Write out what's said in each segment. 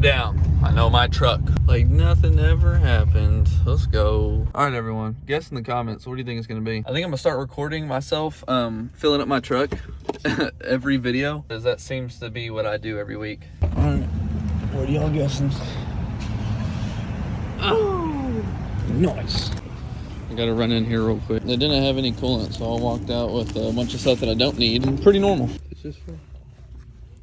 down. I know my truck. Like nothing ever happened. Let's go. All right, everyone. Guess in the comments, what do you think it's gonna be? I think I'm gonna start recording myself filling up my truck every video, because that seems to be what I do every week. All right, what are y'all guessing? Oh, nice. I gotta run in here real quick. They didn't have any coolant, so I walked out with a bunch of stuff that I don't need. Pretty normal. It's just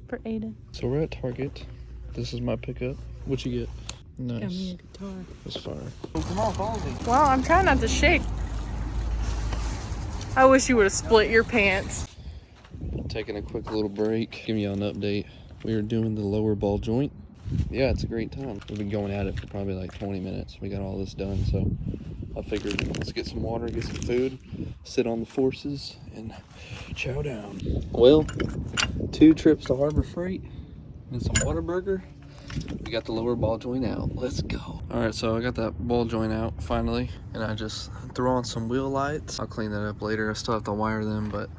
for Aiden. So we're at Target. This is my pickup. What you get? Nice. Got me a guitar. That's fire. Oh, come on, follow me. Well, I'm trying not to shake. I wish you would have split your pants. Taking a quick little break. Give you an update. We are doing the lower ball joint. Yeah, it's a great time. We've been going at it for probably like 20 minutes. We got all this done, so I figured let's get some water, get some food, sit on the forces, and chow down. Well, 2 trips to Harbor Freight and some Whataburger. We got the lower ball joint out. Let's go. All right, so I got that ball joint out finally, and I just threw on some wheel lights. I'll clean that up later. I still have to wire them, but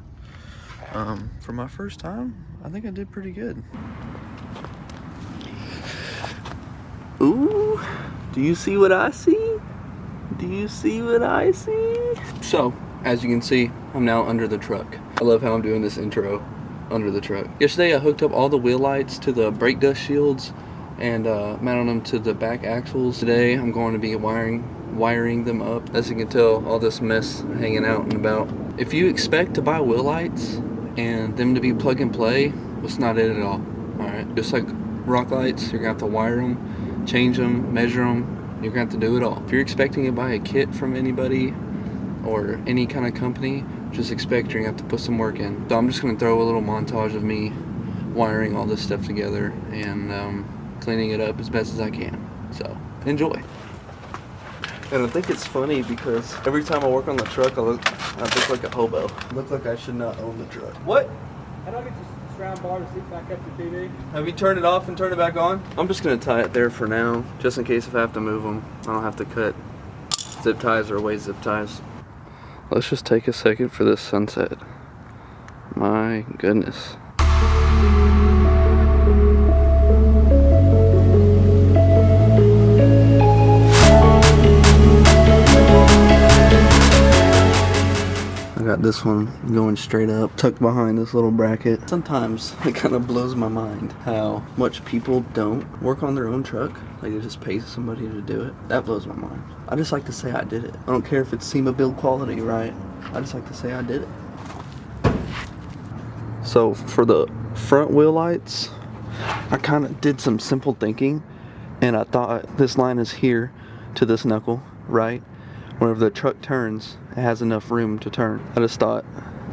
for my first time, I think I did pretty good. Ooh, do you see what I see? Do you see what I see? So, as you can see, I'm now under the truck. I love how I'm doing this intro under the truck. Yesterday, I hooked up all the wheel lights to the brake dust shields and mounted them to the back axles. Today, I'm going to be wiring them up. As you can tell, all this mess hanging out and about. If you expect to buy wheel lights and them to be plug and play, that's not it at all. All right, just like rock lights, you're gonna have to wire them, change them, measure them. You're gonna have to do it all. If you're expecting to buy a kit from anybody or any kind of company, just expect you're gonna have to put some work in. So I'm just gonna throw a little montage of me wiring all this stuff together and cleaning it up as best as I can. So enjoy. And I think it's funny because every time I work on the truck, I look like a hobo. I look like I should not own the truck. What? How do I get this round bar to sit back up to TV? Have you turned it off and turned it back on? I'm just gonna tie it there for now, just in case if I have to move them, I don't have to cut zip ties or waste zip ties. Let's just take a second for this sunset. My goodness. I got this one going straight up, tucked behind this little bracket. Sometimes it kind of blows my mind how much people don't work on their own truck. Like they just pay somebody to do it. That blows my mind. I just like to say I did it. I don't care if it's SEMA build quality, right? I just like to say I did it. So for the front wheel lights, I kind of did some simple thinking, and I thought this line is here to this knuckle, right? Whenever the truck turns, it has enough room to turn. I just thought,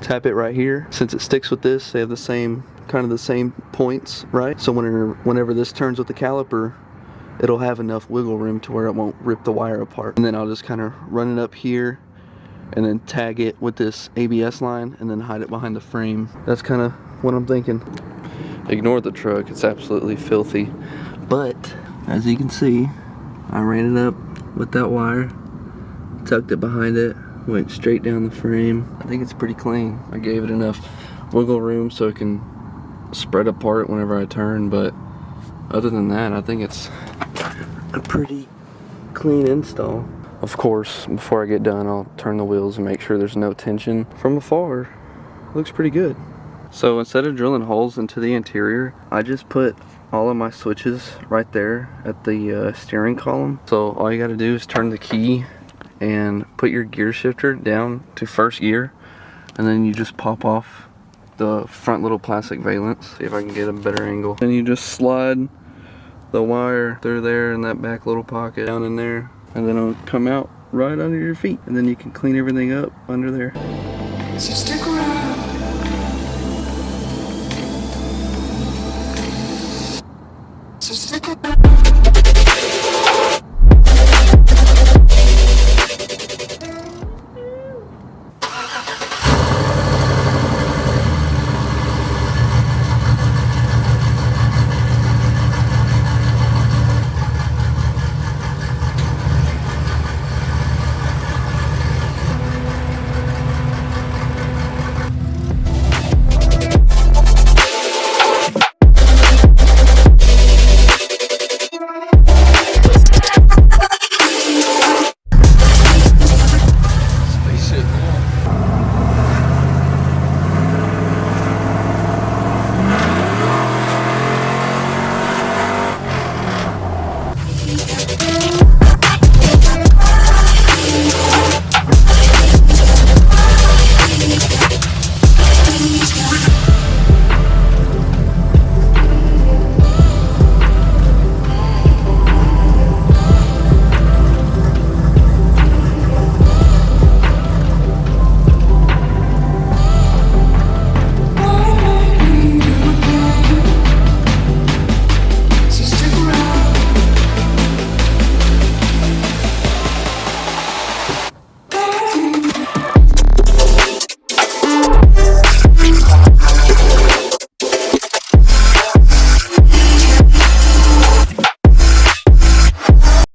tap it right here. Since it sticks with this, they have the same, kind of the same points, right? So whenever this turns with the caliper, it'll have enough wiggle room to where it won't rip the wire apart. And then I'll just kind of run it up here and then tag it with this ABS line and then hide it behind the frame. That's kind of what I'm thinking. Ignore the truck, it's absolutely filthy. But, as you can see, I ran it up with that wire, tucked it behind it, went straight down the frame. I think it's pretty clean. I gave it enough wiggle room so it can spread apart whenever I turn, but other than that, I think it's a pretty clean install. Of course, before I get done, I'll turn the wheels and make sure there's no tension. From afar, it looks pretty good. So instead of drilling holes into the interior, I just put all of my switches right there at the steering column. So all you gotta do is turn the key and put your gear shifter down to first gear, and then you just pop off the front little plastic valence. See if I can get a better angle. And you just slide the wire through there in that back little pocket down in there, and then it'll come out right under your feet, and then you can clean everything up under there. So stick around. So stick around.